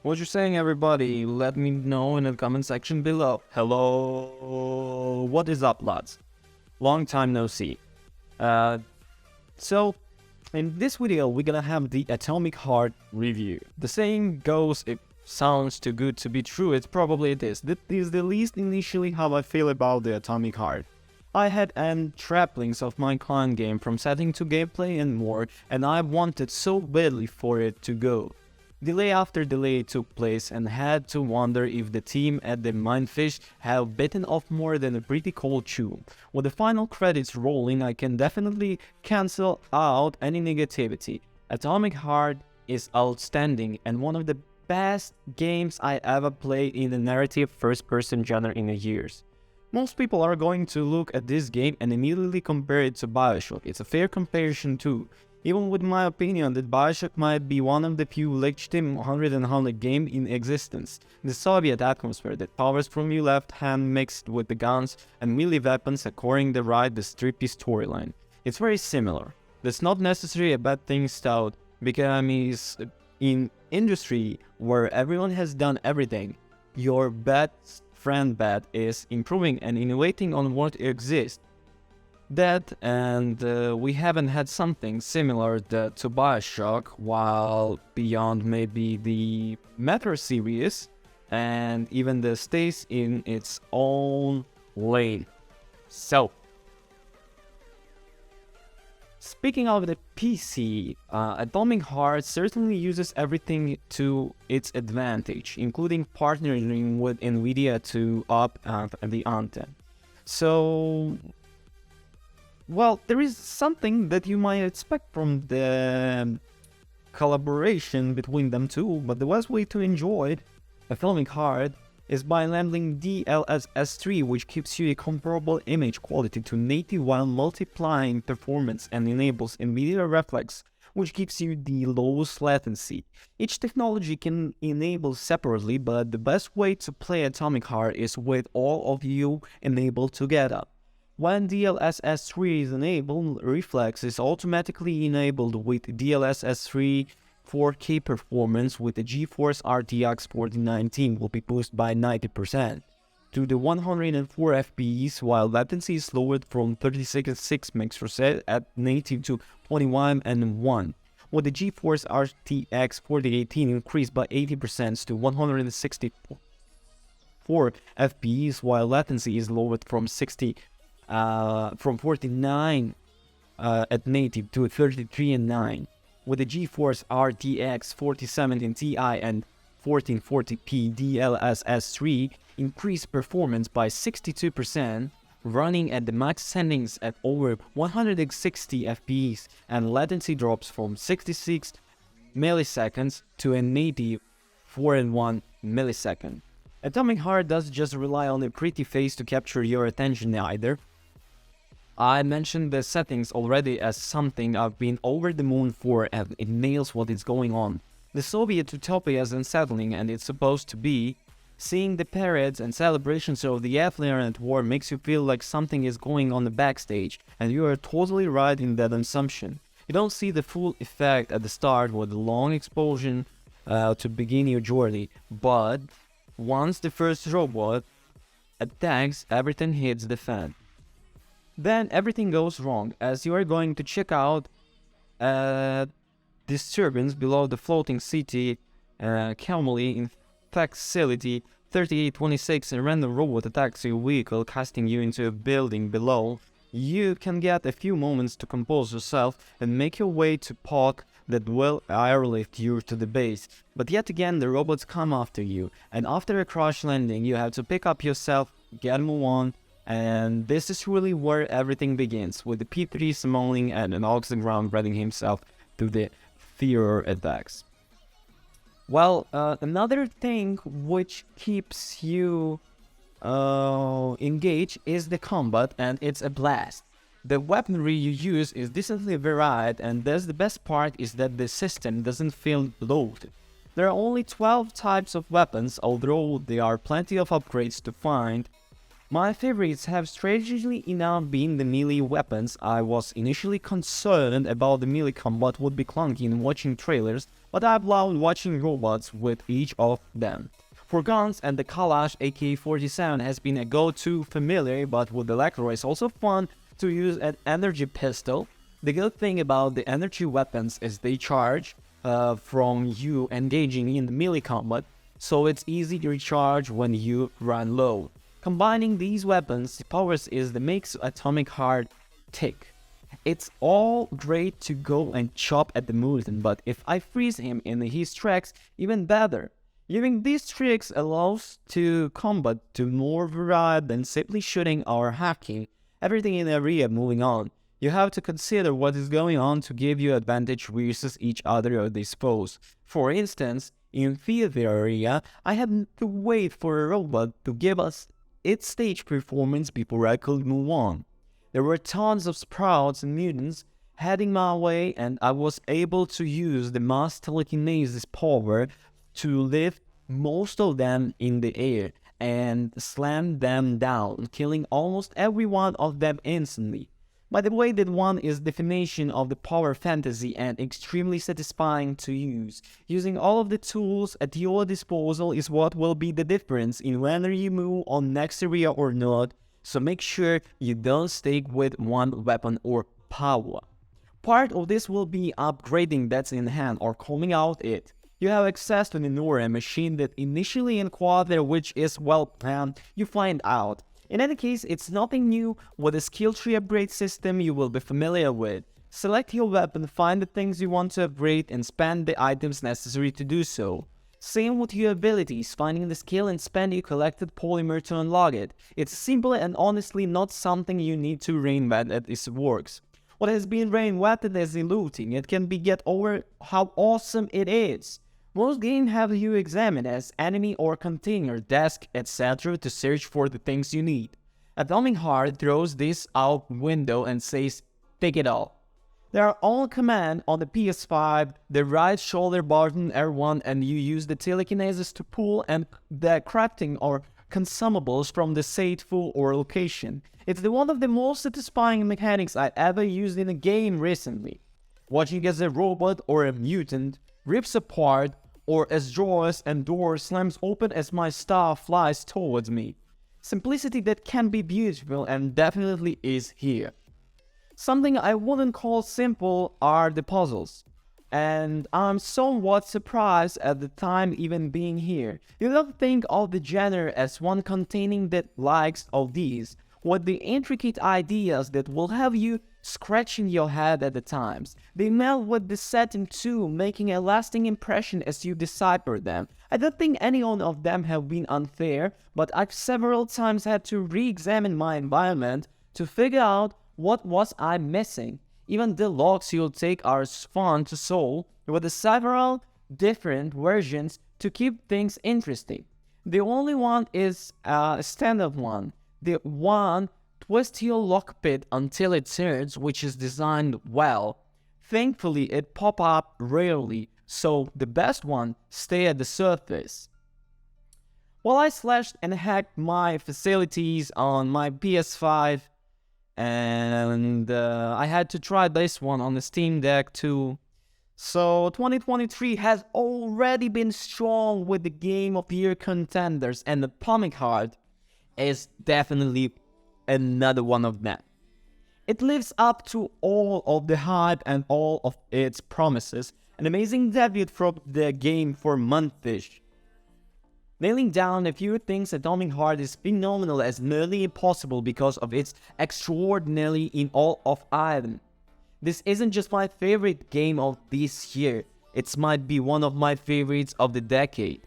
What you saying, everybody? Let me know in the comment section below. Hello, what is up, lads? Long time no see. So, in this video, we're gonna have the Atomic Heart review. The saying goes, it sounds too good to be true, it is. This is the least initially how I feel about the Atomic Heart. I had trappings of my client game from setting to gameplay and more, and I wanted so badly for it to go. Delay after delay took place and had to wonder if the team at the Mindfish have bitten off more than a pretty cold chew. With the final credits rolling, I can definitely cancel out any negativity. Atomic Heart is outstanding and one of the best games I ever played in the narrative first-person genre in years. Most people are going to look at this game and immediately compare it to Bioshock. It's a fair comparison too. Even with my opinion that Bioshock might be one of the few legitimate 100 game in existence. The Soviet atmosphere that powers from your left hand mixed with the guns and melee weapons according to the strippy storyline. It's very similar. That's not necessarily a bad thing stout, because in industry where everyone has done everything, your best friend bet is improving and innovating on what exists. That and we haven't had something similar to Bioshock, while beyond maybe the Metro series, and even the stays in its own lane. So, speaking of the PC, Atomic Heart certainly uses everything to its advantage, including partnering with Nvidia to up the ante. So, well, there is something that you might expect from the collaboration between them two, but the best way to enjoy it, Atomic Heart, is by landing DLSS3, which gives you a comparable image quality to native while multiplying performance and enables NVIDIA Reflex, which gives you the lowest latency. Each technology can enable separately, but the best way to play Atomic Heart is with all of you enabled together. When DLSS3 is enabled, Reflex is automatically enabled with DLSS3 4K performance with the GeForce RTX 4090 will be boosted by 90% to the 104 FPS, while latency is lowered from 36.6 megs at native to 21 and 1. With the GeForce RTX 4080 increased by 80% to 164 FPS, while latency is lowered from 49 at native to 33 and 9. With the GeForce RTX 4070 Ti and 1440p DLSS3 increased performance by 62%, running at the max settings at over 160 FPS, and latency drops from 66 milliseconds to a native 4 and 1 millisecond. Atomic Heart doesn't just rely on a pretty face to capture your attention either. I mentioned the settings already as something I've been over the moon for, and it nails what is going on. The Soviet utopia is unsettling, and it's supposed to be. Seeing the parades and celebrations of the affluent war makes you feel like something is going on the backstage, and you are totally right in that assumption. You don't see the full effect at the start with a long explosion to begin your journey, but once the first robot attacks, everything hits the fan. Then everything goes wrong, as you are going to check out a disturbance below the floating city, Camely in facility 3826, a random robot attacks your vehicle, casting you into a building below. You can get a few moments to compose yourself and make your way to pod that will airlift you to the base. But yet again the robots come after you, and after a crash landing you have to pick up yourself, get move on. And this is really where everything begins, with the P3 summoning and an Oxyground readying himself to the fear attacks. Well, another thing which keeps you engaged is the combat, and it's a blast. The weaponry you use is decently varied, and that's the best part, is that the system doesn't feel bloated. There are only 12 types of weapons, although there are plenty of upgrades to find. My favorites have strangely enough been the melee weapons. I was initially concerned about the melee combat would be clunky in watching trailers, but I've loved watching robots with each of them. For guns, and the Kalash AK-47 has been a go-to familiar, but with the Electro it's also fun to use an energy pistol. The good thing about the energy weapons is they charge from you engaging in the melee combat, so it's easy to recharge when you run low. Combining these weapons powers is the makes Atomic Heart tick. It's all great to go and chop at the mutant, but if I freeze him in his tracks, even better. Using these tricks allows to combat to more varied than simply shooting or hacking everything in the area. Moving on, you have to consider what is going on to give you advantage versus each other of these foes. For instance, in theater area, I had to wait for a robot to give us its stage performance before I could move on. There were tons of sprouts and mutants heading my way, and I was able to use the mass telekinesis power to lift most of them in the air and slam them down, killing almost every one of them instantly. By the way, that one is definition of the power fantasy and extremely satisfying to use. Using all of the tools at your disposal is what will be the difference in whether you move on next area or not, so make sure you don't stick with one weapon or power. Part of this will be upgrading that's in hand or coming out it. You have access to the Nora machine that initially inquired which is well planned, you find out. In any case, it's nothing new. With a skill tree upgrade system you will be familiar with. Select your weapon, find the things you want to upgrade, and spend the items necessary to do so. Same with your abilities, finding the skill and spend your collected polymer to unlock it. It's simple and honestly not something you need to reinvent at its works. What has been reinvented is the looting. It can be get over how awesome it is. Most games have you examine as enemy or container, desk, etc. to search for the things you need. Atomic Heart throws this out window and says, pick it all. They are all command on the PS5, the right shoulder button R1, and you use the telekinesis to pull and the crafting or consumables from the said full or location. It's one of the most satisfying mechanics I ever used in a game recently. Watching as a robot or a mutant rips apart, or as drawers and doors slams open as my star flies towards me. Simplicity that can be beautiful and definitely is here. Something I wouldn't call simple are the puzzles. And I'm somewhat surprised at the time even being here. You don't think of the genre as one containing the likes of these, with the intricate ideas that will have you scratching your head at the times. They meld with the setting too, making a lasting impression as you decipher them. I don't think any one of them have been unfair, but I've several times had to re-examine my environment to figure out what was I missing. Even the logs you'll take are fun to solve, with the several different versions to keep things interesting. The only one is a standard one. The one twist your lockpick until it turns, which is designed well. Thankfully, it pop up rarely, so the best one stay at the surface. While I slashed and hacked my facilities on my PS5, and I had to try this one on the Steam Deck too. So 2023 has already been strong with the Game of the Year contenders, and Atomic Heart is definitely another one of them. It lives up to all of the hype and all of its promises. An amazing debut from the game for months. Nailing down a few things, Atomic Heart is phenomenal as nearly impossible because of its extraordinarily in all of item. This isn't just my favorite game of this year, it might be one of my favorites of the decade.